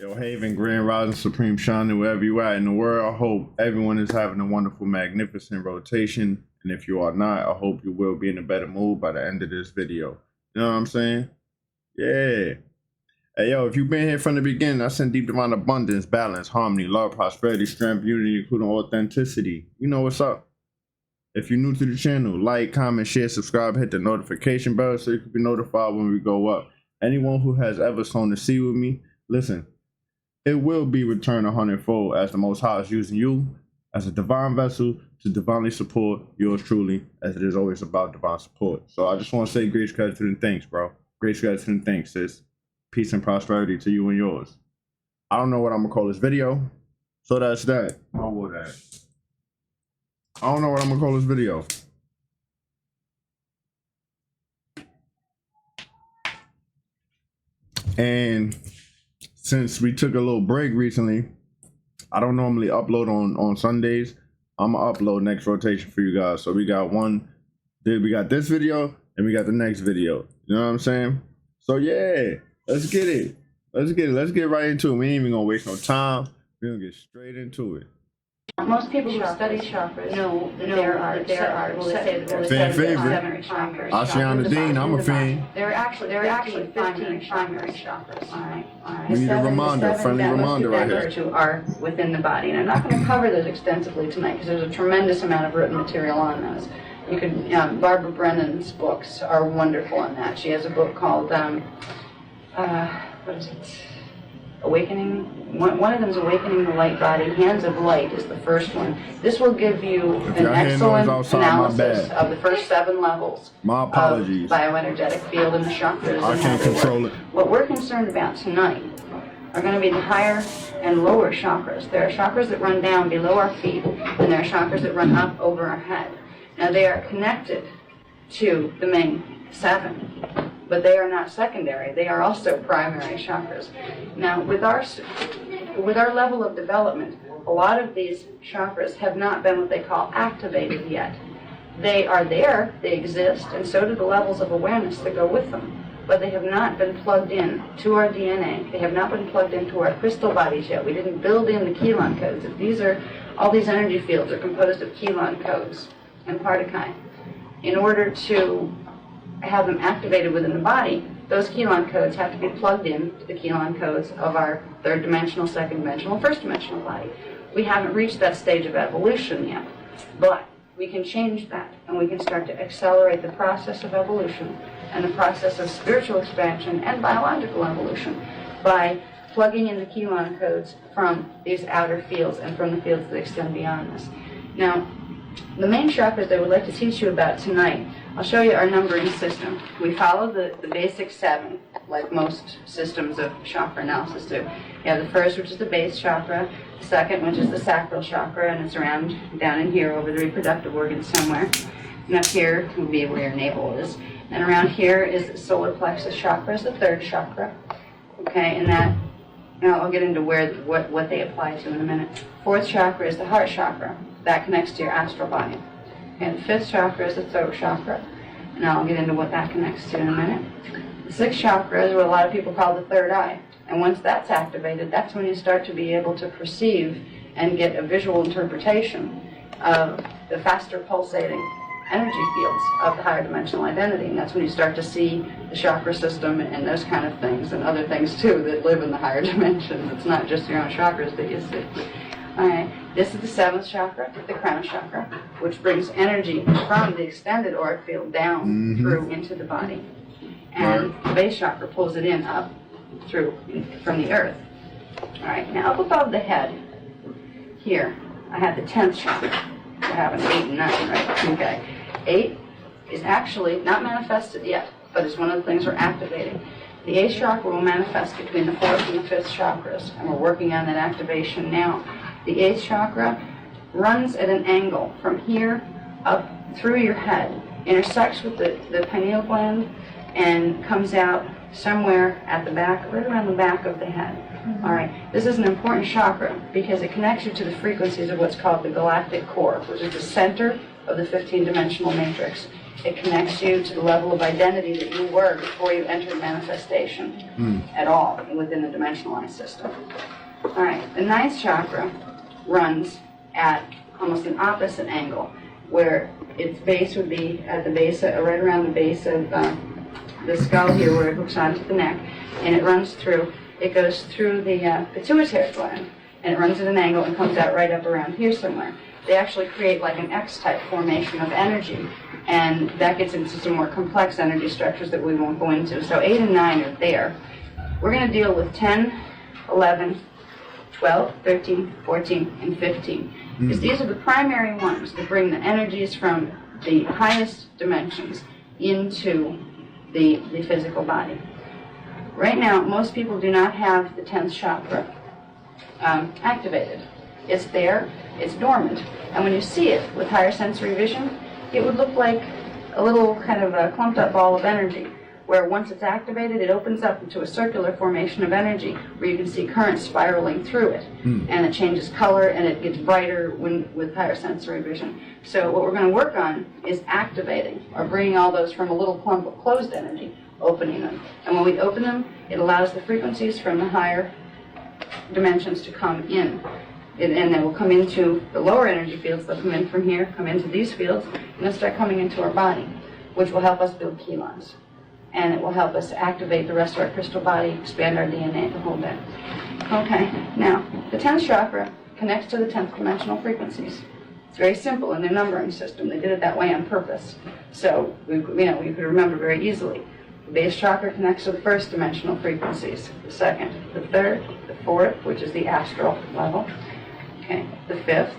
Yo, Haven, Grand Rising, Supreme Shining, wherever you at in the world, I hope everyone is having a wonderful, magnificent rotation. And if you are not, I hope you will be in a better mood by the end of this video. You know what I'm saying? Yeah. Hey, yo, if you've been here from the beginning, I send deep divine abundance, balance, harmony, love, prosperity, strength, unity, including authenticity. You know what's up. If you're new to the channel, like, comment, share, subscribe, hit the notification bell so you can be notified when we go up. Anyone who has ever sown a seed with me, listen. It will be returned 100-fold as the Most High is using you as a divine vessel to divinely support yours truly, as it is always about divine support. So I just want to say grace, gratitude, and thanks, bro. Grace, gratitude, and thanks, sis. Peace and prosperity to you and yours. I don't know what I'm going to call this video, so that's that. How will that? I don't know what I'm going to call this video. And since we took a little break recently, I don't normally upload on Sundays. I'm gonna upload next rotation for you guys. So we got this video and we got the next video. You know what I'm saying? So yeah, let's get it. Let's get right into it. We ain't even gonna waste no time. We're gonna get straight into it. Most people who study chakras know that there are fan favorite. Ashiana Dean, I'm a fan. There are actually 15 primary chakras. All right. We need a reminder, friendly reminder right here. To are within the body, and I'm not going to cover those extensively tonight because there's a tremendous amount of written material on those. You could, Barbara Brennan's books are wonderful on that. She has a book called what is it? Awakening. One of them is Awakening the Light Body. Hands of Light is the first one. This will give you an excellent analysis of the first 7 levels. My apologies. Of bioenergetic field and the chakras. I can't control it. What we're concerned about tonight are going to be the higher and lower chakras. There are chakras that run down below our feet, and there are chakras that run up over our head. Now they are connected to the main 7. But they are not secondary. They are also primary chakras. Now, with our level of development, a lot of these chakras have not been what they call activated yet. They are there, they exist, and so do the levels of awareness that go with them. But they have not been plugged in to our DNA. They have not been plugged into our crystal bodies yet. We didn't build in the Kelon codes. All these energy fields are composed of Kelon codes and Partakai. In order to have them activated within the body, those Kelon codes have to be plugged in to the Kelon codes of our 3rd dimensional, 2nd dimensional, 1st dimensional body. We haven't reached that stage of evolution yet, but we can change that, and we can start to accelerate the process of evolution and the process of spiritual expansion and biological evolution by plugging in the Kelon codes from these outer fields and from the fields that extend beyond us. Now, the main chakras that I would like to teach you about tonight, I'll show you our numbering system. We follow the basic 7, like most systems of chakra analysis do. You have the first, which is the base chakra, the second, which is the sacral chakra, and it's around down in here over the reproductive organs somewhere. And up here will be where your navel is. And around here is the solar plexus chakra, is the 3rd chakra. Okay, and that, I'll get into what they apply to in a minute. 4th chakra is the heart chakra. That connects to your astral body. And the 5th chakra is the throat chakra. And I'll get into what that connects to in a minute. The 6th chakra is what a lot of people call the 3rd eye. And once that's activated, that's when you start to be able to perceive and get a visual interpretation of the faster pulsating energy fields of the higher dimensional identity. And that's when you start to see the chakra system and those kind of things, and other things too that live in the higher dimensions. It's not just your own chakras that you see. Alright, this is the 7th chakra, the crown chakra, which brings energy from the extended auric field down through into the body. And the base chakra pulls it in up through from the earth. Alright, now up above the head, here, I have the 10th chakra. I have an 8 and 9, right? Okay. 8 is actually not manifested yet, but it's one of the things we're activating. The 8th chakra will manifest between the 4th and the 5th chakras, and we're working on that activation now. The 8th chakra runs at an angle from here up through your head, intersects with the pineal gland, and comes out somewhere at the back, right around the back of the head. All right, this is an important chakra because it connects you to the frequencies of what's called the galactic core, which is the center of the 15-dimensional matrix. It connects you to the level of identity that you were before you entered manifestation at all within the dimensionalized system. All right, the ninth chakra runs at almost an opposite angle, where its base would be at the base, right around the base of the skull here, where it hooks onto the neck, and it runs through. It goes through the pituitary gland, and it runs at an angle and comes out right up around here somewhere. They actually create like an X-type formation of energy, and that gets into some more complex energy structures that we won't go into. So 8 and 9 are there. We're going to deal with 10, 11, 12, 13, 14, and 15. Because these are the primary ones that bring the energies from the highest dimensions into the physical body. Right now, most people do not have the 10th chakra activated. It's there, it's dormant, and when you see it with higher sensory vision, it would look like a little kind of a clumped up ball of energy, where once it's activated, it opens up into a circular formation of energy where you can see currents spiraling through it, and it changes color and it gets brighter with higher sensory vision. So what we're going to work on is activating, or bringing all those from a little clump of closed energy, opening them. And when we open them, it allows the frequencies from the higher dimensions to come in. And they will come into the lower energy fields. They'll come in from here, come into these fields, and they'll start coming into our body, which will help us build chelons. And it will help us activate the rest of our crystal body, expand our DNA, the whole bit. Okay, now, the 10th chakra connects to the 10th dimensional frequencies. It's very simple in their numbering system. They did it that way on purpose. So, you could remember very easily. The base chakra connects to the first dimensional frequencies, the second, the third, the fourth, which is the astral level, okay, the fifth,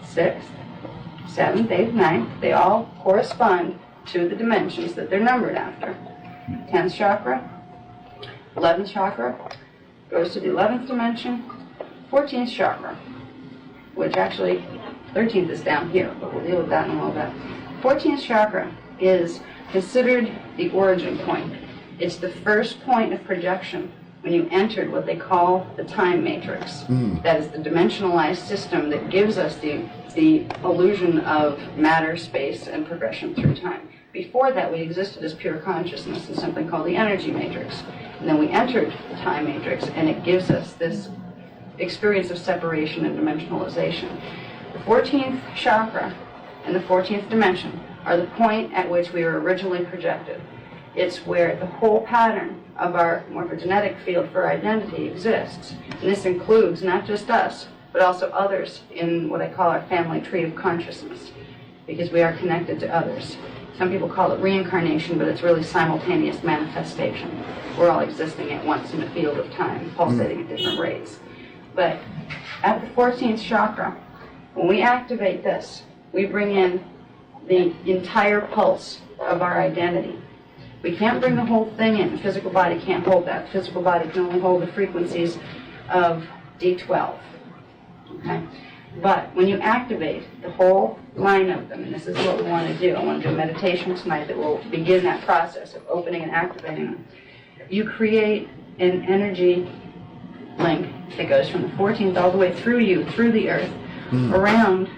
sixth, seventh, eighth, ninth. They all correspond to the dimensions that they're numbered after. 10th chakra, 11th chakra goes to the 11th dimension, 14th chakra, which actually 13th is down here, but we'll deal with that in a little bit. 14th chakra is considered the origin point. It's the first point of projection when you entered what they call the time matrix. That is the dimensionalized system that gives us the illusion of matter, space, and progression through time. Before that, we existed as pure consciousness in something called the energy matrix. And then we entered the time matrix, and it gives us this experience of separation and dimensionalization. The 14th chakra and the 14th dimension are the point at which we were originally projected. It's where the whole pattern of our morphogenetic field for identity exists. And this includes not just us, but also others in what I call our family tree of consciousness, because we are connected to others. Some people call it reincarnation, but it's really simultaneous manifestation. We're all existing at once in a field of time, pulsating at different rates. But at the 14th chakra, when we activate this, we bring in the entire pulse of our identity. We can't bring the whole thing in. The physical body can't hold that. The physical body can only hold the frequencies of D12. Okay? But when you activate the whole line of them, and this is what we want to do, I want to do a meditation tonight that will begin that process of opening and activating them. You create an energy link that goes from the 14th all the way through you, through the earth, around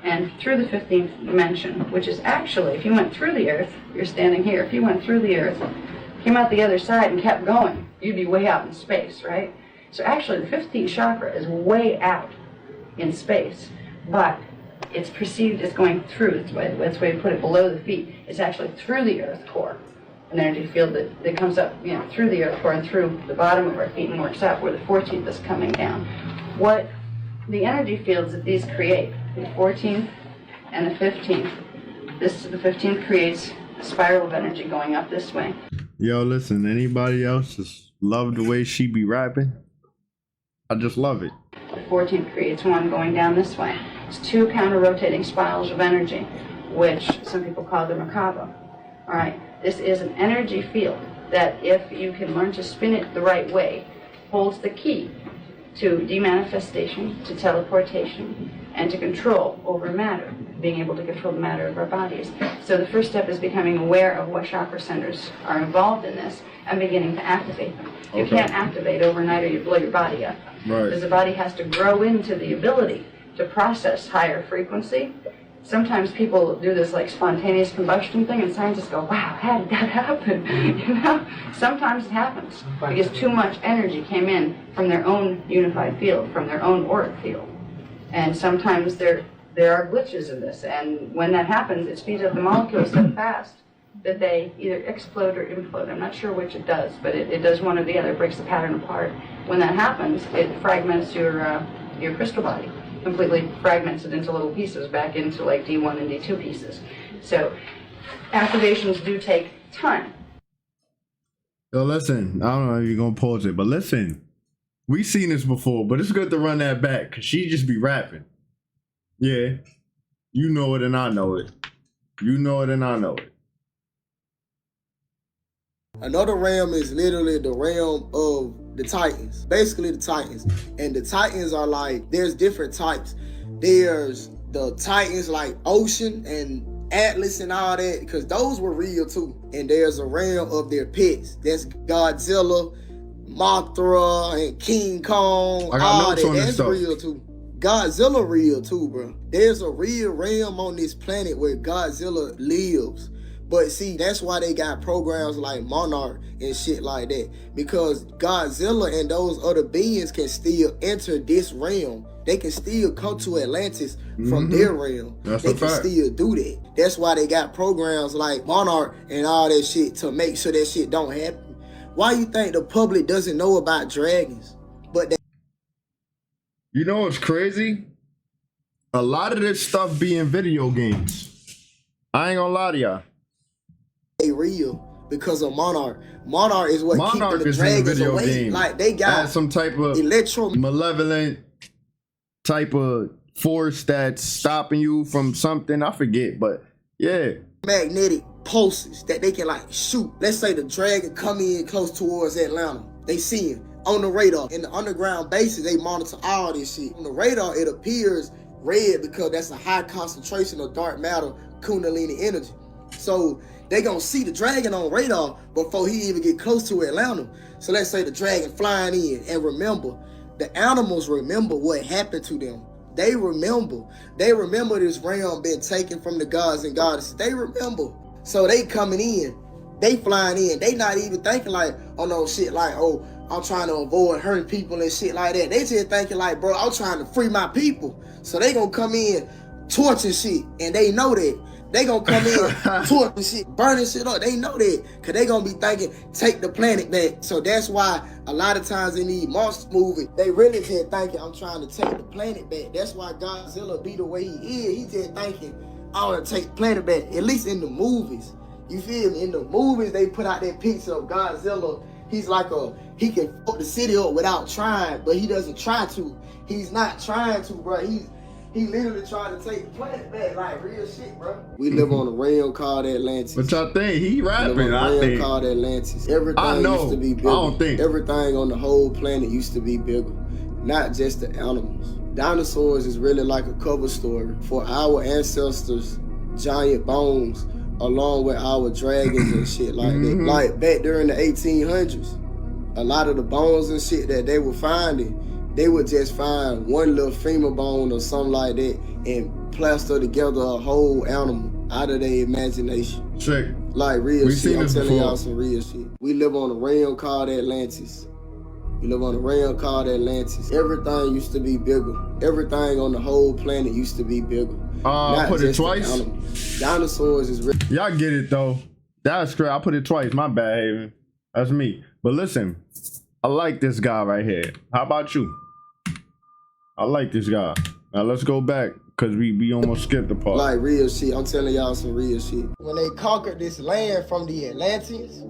and through the 15th dimension, which is actually, if you went through the earth, you're standing here, if you went through the earth, came out the other side and kept going, you'd be way out in space, right? So actually the 15th chakra is way out in space, but it's perceived as going through. That's the way to put it, below the feet. It's actually through the earth core, an energy field that comes up, through the earth core and through the bottom of our feet and works out where the 14th is coming down. What the energy fields that these create, the 14th and the 15th, the 15th creates a spiral of energy going up this way. Yo, listen, anybody else just love the way she be rapping? I just love it. The 14th creates one going down this way. It's two counter-rotating spirals of energy, which some people call the Merkaba. All right, this is an energy field that, if you can learn to spin it the right way, holds the key to demanifestation, to teleportation, and to control over matter, being able to control the matter of our bodies. So the first step is becoming aware of what chakra centers are involved in this and beginning to activate them. You can't activate overnight or you blow your body up. Right. Because the body has to grow into the ability to process higher frequency, sometimes people do this like spontaneous combustion thing, and scientists go, wow, how did that happen? You know, sometimes it happens because too much energy came in from their own unified field, from their own auric field. And sometimes there are glitches in this, and when that happens, it speeds up the molecules so fast that they either explode or implode. I'm not sure which it does, but it does one or the other. It breaks the pattern apart. When that happens, it fragments your crystal body, completely fragments it into little pieces, back into like D1 and D2 pieces. So activations do take time. Yo, listen, I don't know if you're gonna pause it, but listen, we seen this before, but it's good to run that back, because she just be rapping. Yeah, you know it and I know it. You know it and I know it. Another realm is literally the realm of the Titans, basically the Titans. And the Titans are like, there's different types. There's the Titans like Ocean and Atlas and all that, because those were real too. And there's a realm of their pets. That's Godzilla, Mothra, and King Kong. I got notes that. on this That's stuff. real too. Godzilla real too, bro. There's a real realm on this planet where Godzilla lives. But see, that's why they got programs like Monarch and shit like that. Because Godzilla and those other beings can still enter this realm. They can still come to Atlantis from their realm. That's they a can fact. still do that. That's why they got programs like Monarch and all that shit to make sure that shit don't happen. Why you think the public doesn't know about dragons? But they You know what's crazy? A lot of this stuff be in video games. I ain't gonna lie to y'all. real because of Monarch. Monarch is what Monarch keeping the is in the dragons video away. game. Like they got As some type of electro malevolent type of force that's stopping you from something. I forget, but yeah. magnetic pulses that they can like shoot. Let's say the dragon come in close towards Atlanta. They see him on the radar. In the underground bases, they monitor all this shit. On the radar, it appears red because that's a high concentration of dark matter, Kundalini energy. So they gonna see the dragon on radar before he even get close to Atlanta. So let's say the dragon flying in, and remember, the animals remember what happened to them. They remember this realm been taken from the gods and goddesses. They remember. So they coming in, they flying in. They not even thinking like, oh no shit, like, oh, I'm trying to avoid hurting people and shit like that. They just thinking like, bro, I'm trying to free my people. So they gonna come in torching shit, and they know that. They gonna come in torching shit, burning shit up. They know that, cause they gonna be thinking, take the planet back. So that's why a lot of times in these monster movies, they really just thinking, I'm trying to take the planet back. That's why Godzilla be the way he is. He just thinking, I wanna take the planet back. At least in the movies. You feel me? In the movies, they put out that picture of Godzilla. He's like he can fuck the city up without trying, but he doesn't try to. He's not trying to, bro. He literally trying to take the planet back, like real shit, bro. We live on a realm called Atlantis. But y'all think he rapping? We live on a I realm think. called Atlantis. Everything I know. used to be bigger. I don't think. Everything on the whole planet used to be bigger, not just the animals. Dinosaurs is really like a cover story for our ancestors' giant bones, along with our dragons and shit like that. Like back during the 1800s, a lot of the bones and shit that they were finding, they would just find one little femur bone or something like that and plaster together a whole animal out of their imagination. Check. Like real We've shit. seen I'm this telling before. y'all some real shit. We live on a realm called Atlantis. We live on a realm called Atlantis. Everything used to be bigger. Everything on the whole planet used to be bigger. I put it just the twice. animals. Dinosaurs is real. Y'all get it though. That's great. I put it twice. My bad, Haven. That's me. But listen, I like this guy right here. How about you? I like this guy. Now let's go back because we almost skipped the part. Like real shit. I'm telling y'all some real shit. When they conquered this land from the Atlanteans,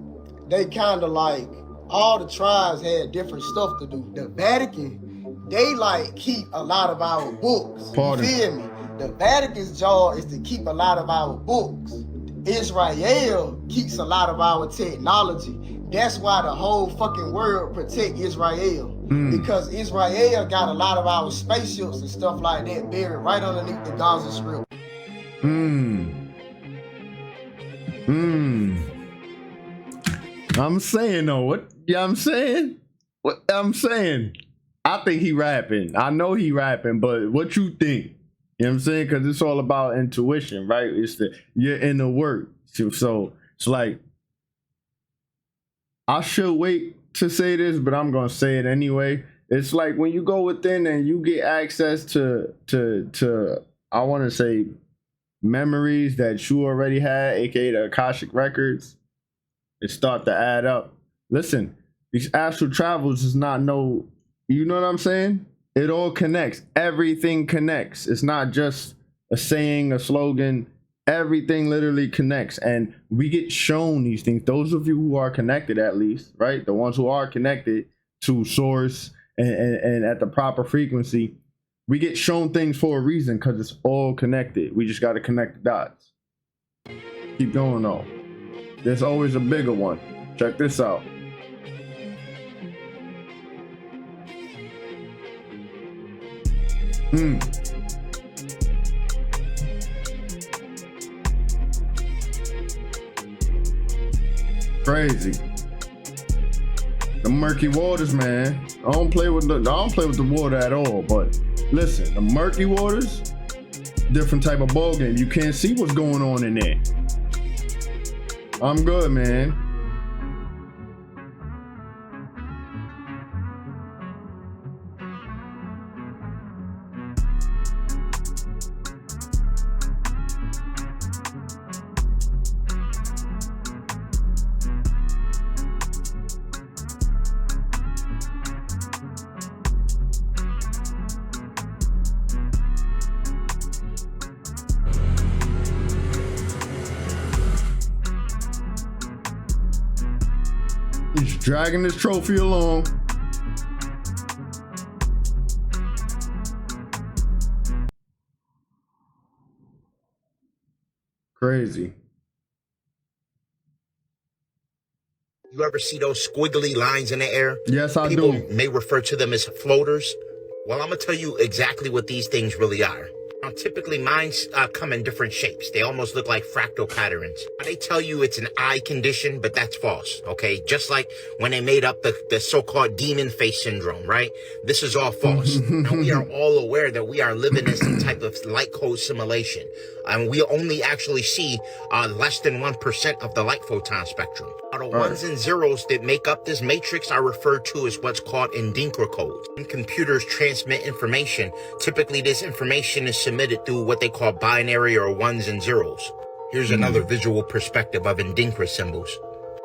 they kind of like, all the tribes had different stuff to do. The Vatican, they like keep a lot of our books. Pardon. You feel me? The Vatican's job is to keep a lot of our books. Israel keeps a lot of our technology. That's why the whole fucking world protect Israel. Because Israel got a lot of our spaceships and stuff like that buried right underneath the Gaza Strip. I'm saying though, what? Yeah, I'm saying. What I'm saying. I think he rapping. I know he rapping, but what you think? You know what I'm saying? Because it's all about intuition, right? It's your inner work. So it's like, I should wait to say this, but I'm gonna say it anyway. It's like when you go within and you get access to I want to say memories that you already had, aka the Akashic records. It start to add up. Listen, these astral travels is not no, you know what I'm saying? It all connects. Everything connects. It's not just a saying, a slogan. Everything literally connects, and we get shown these things. Those of you who are connected, at least, right? The ones who are connected to source and at the proper frequency, we get shown things for a reason because it's all connected. We just got to connect the dots. Keep going though. There's always a bigger one. Check this out. Crazy. The murky waters, man. I don't play with the water at all. But listen, the murky waters, different type of ball game. You can't see what's going on in there. I'm good, man. He's dragging this trophy along. Crazy. You ever see those squiggly lines in the air? Yes, I People do. may refer to them as floaters. Well, I'm gonna tell you exactly what these things really are. Now, typically, mine come in different shapes. They almost look like fractal patterns. They tell you it's an eye condition, but that's false, okay? Just like when they made up the so-called demon face syndrome, right? This is all false. Now, we are all aware that we are living in some type of light code simulation. And we only actually see less than 1% of the light photon spectrum. Now, the ones and zeros that make up this matrix are referred to as what's called Indinkra codes. When computers transmit information, typically this information is submitted through what they call binary or ones and zeros. Here's another visual perspective of Indinkra symbols.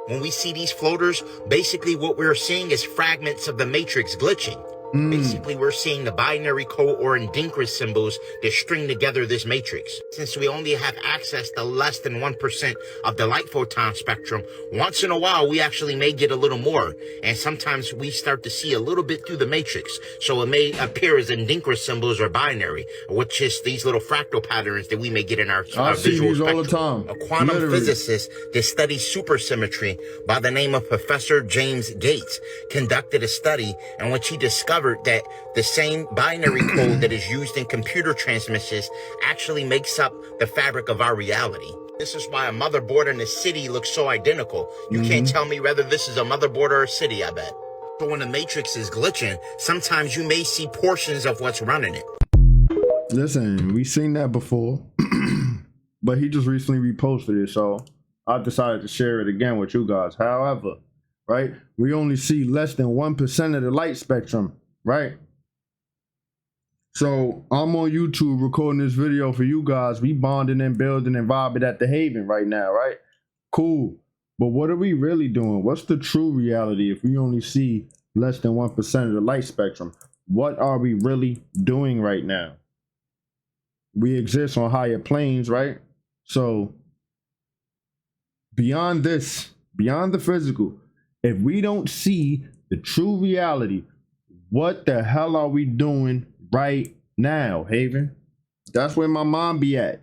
When we see these floaters, basically what we're seeing is fragments of the matrix glitching. Basically, we're seeing the binary code or Indinkra symbols that string together this matrix. Since we only have access to less than 1% of the light photon spectrum, once in a while, we actually may get a little more. And sometimes we start to see a little bit through the matrix. So it may appear as Indinkra symbols or binary, which is these little fractal patterns that we may get in our visual spectrum. All the time. A quantum physicist that studies supersymmetry by the name of Professor James Gates conducted a study in which he discovered that the same binary code that is used in computer transmissions actually makes up the fabric of our reality. This is why a motherboard and a city look so identical. You can't tell me whether this is a motherboard or a city, I bet. So when the matrix is glitching, sometimes you may see portions of what's running it. Listen, we've seen that before, but he just recently reposted it, so I decided to share it again with you guys. However, right, we only see less than 1% of the light spectrum, right? So I'm on YouTube recording this video for you guys. We bonding and building and vibing at the Haven right now, right? Cool. But what are we really doing? What's the true reality if we only see less than 1% of the light spectrum? What are we really doing right now? We exist on higher planes, right? So beyond this, beyond the physical, if we don't see the true reality, what the hell are we doing right now, Haven? That's where my mom be at.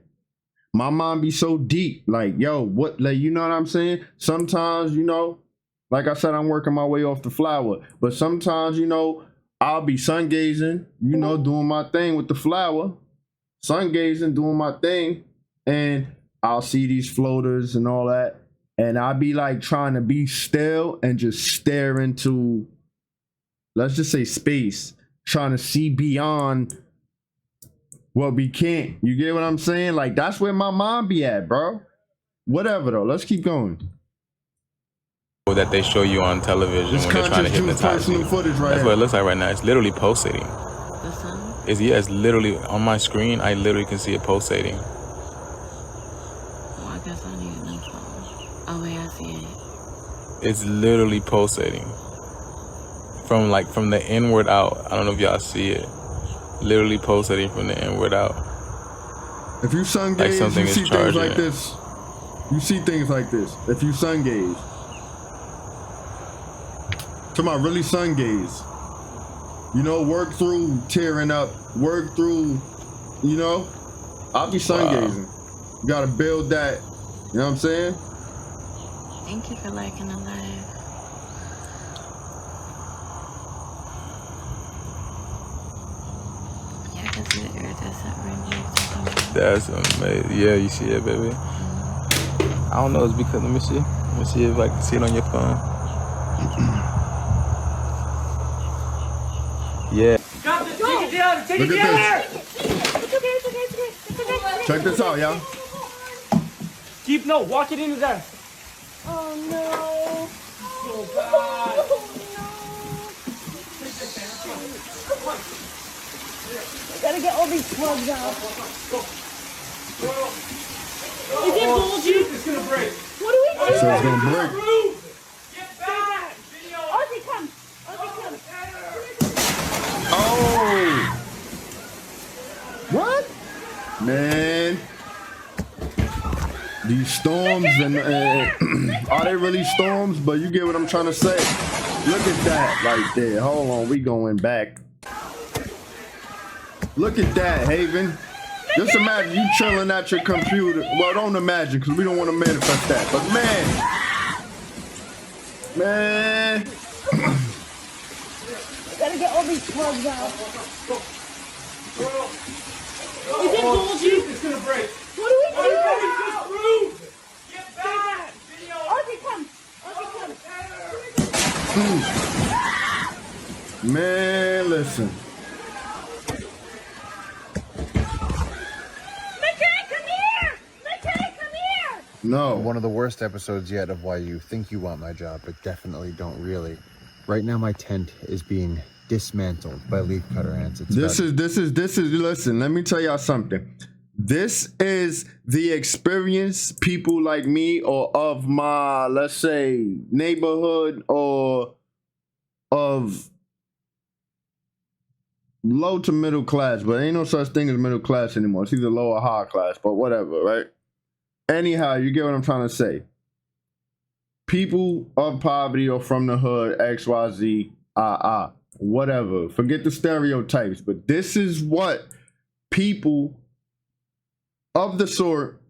My mom be so deep, like, yo, what, like, you know what I'm saying? Sometimes, you know, like I said, I'm working my way off the flower, but sometimes, you know, I'll be sun gazing, you know, doing my thing with the flower, sun gazing, doing my thing, and I'll see these floaters and all that, and I'll be like trying to be still and just stare into, let's just say, space, trying to see beyond what we can't. You get what I'm saying? Like, that's where my mind be at, bro. Whatever, though. Let's keep going. That they show you on television This when they're trying to hypnotize personal you. footage right That's here. what it looks like right now. It's literally pulsating. The sun? It's literally on my screen. I literally can see it pulsating. Oh, I guess I need a new phone. Oh, wait, I see it. It's literally pulsating from the inward out. I don't know if y'all see it. Literally pulsating from the inward out. If you sun Like gaze, something you is see things charging like it. this. You see things like this. If you sun gaze. Talking about really sun gaze. You know, work through tearing up. Work through, you know. I'll be sun gazing. You gotta build that. You know what I'm saying? Thank you for liking the live. Yeah, I can see the iridescent rainbows. That's amazing. Yeah, you see it, baby. I don't know. It's because let me see. Let me see if I can see it on your phone. Yeah. Look at this. Check this out, y'all. Walk it into there. Oh no. So bad. I gotta get all these plugs out. Is it bulgy? It's gonna break. What do we do? So it's gonna break. Get back. Video. Ozzy, come. Ozzy, come. Oh! What? Man. These storms, and are they really storms? But you get what I'm trying to say. Look at that right there. Hold on, we going back. Look at that, Haven. Just imagine you chilling at your computer. Well, don't imagine, because we don't want to manifest that. But man. I gotta get all these plugs out. Is it bulgy? It's gonna break. What do we do? Just move. Get back. Video. Ozzy, come. Ozzy, come. Man, listen. No. One of the worst episodes yet of why you think you want my job, but definitely don't really. Right now, my tent is being dismantled by leafcutter ants. This is listen, let me tell y'all something. This is the experience people like me or of my, let's say, neighborhood or of low to middle class, but ain't no such thing as middle class anymore. It's either low or high class, but whatever, right? Anyhow, you get what I'm trying to say. People of poverty or from the hood, XYZ, whatever. Forget the stereotypes, but this is what people of the sort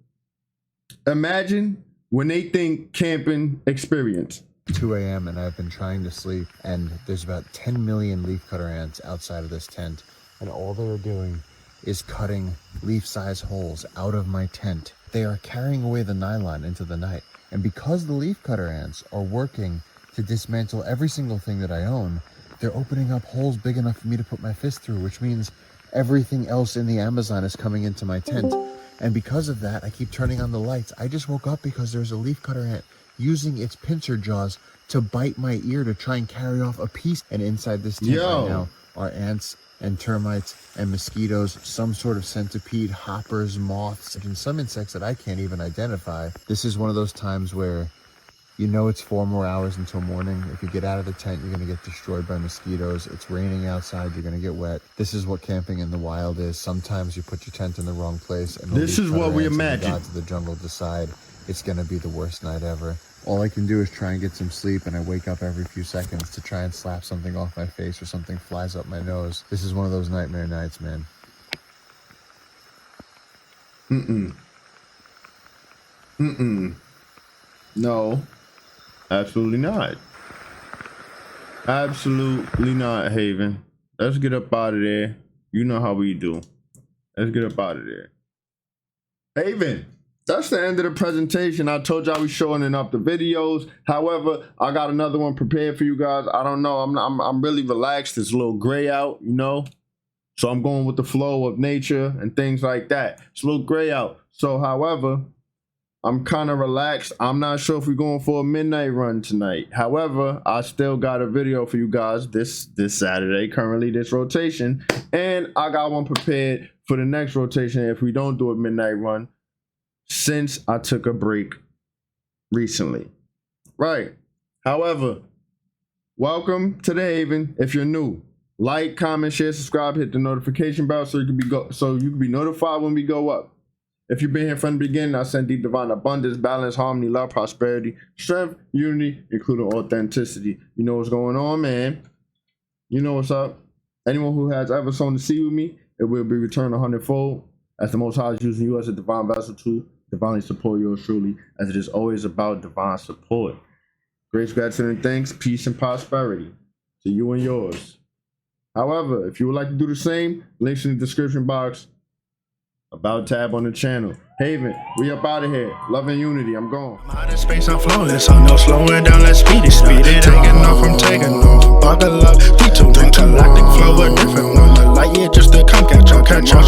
imagine when they think camping experience. 2 a.m. and I've been trying to sleep, and there's about 10 million leafcutter ants outside of this tent, and all they're doing is cutting leaf-size holes out of my tent. They are carrying away the nylon into the night, and because the leafcutter ants are working to dismantle every single thing that I own, they're opening up holes big enough for me to put my fist through, which means everything else in the Amazon is coming into my tent. And because of that, I keep turning on the lights. I just woke up because there's a leafcutter ant using its pincer jaws to bite my ear to try and carry off a piece. And inside this tent right now are ants and termites and mosquitoes, some sort of centipede, hoppers, moths, and some insects that I can't even identify. This is one of those times where you know it's 4 more hours until morning. If you get out of the tent, you're gonna get destroyed by mosquitoes. It's raining outside, you're gonna get wet. This is what camping in the wild is. Sometimes you put your tent in the wrong place, and this is what we imagine. The gods of the jungle decide it's gonna be the worst night ever. All I can do is try and get some sleep, and I wake up every few seconds to try and slap something off my face or something flies up my nose. This is one of those nightmare nights, man. No, absolutely not. Absolutely not, Haven. Let's get up out of there. You know how we do. Let's get up out of there. Haven, that's the end of the presentation. I told y'all we showing up the videos. However, I got another one prepared for you guys. I don't know. I'm really relaxed. It's a little gray out, you know. So I'm going with the flow of nature and things like that. It's a little gray out. So, however, I'm kind of relaxed. I'm not sure if we're going for a midnight run tonight. However, I still got a video for you guys this Saturday, currently this rotation. And I got one prepared for the next rotation if we don't do a midnight run, since I took a break recently. Right. However, welcome to the Haven. If you're new, like, comment, share, subscribe, hit the notification bell so you can be notified when we go up. If you've been here from the beginning, I send deep divine abundance, balance, harmony, love, prosperity, strength, unity, including authenticity. You know what's going on, man. You know what's up. Anyone who has ever sown the seed with me, it will be returned 100-fold. As the Most High is using you as a divine vessel to divinely support yours truly, as it is always about divine support. Grace, gratitude, and thanks, peace, and prosperity to you and yours. However, if you would like to do the same, links in the description box. About tab on the channel. Haven, we up out of here. Love and unity. I'm gone. Out of space, I'm flowing. So no slowing down. Let's speed it. Taking off, I'm taking off. Buckle up, P2, galactic flow, a different one. The light year just to come catch up. Catch up.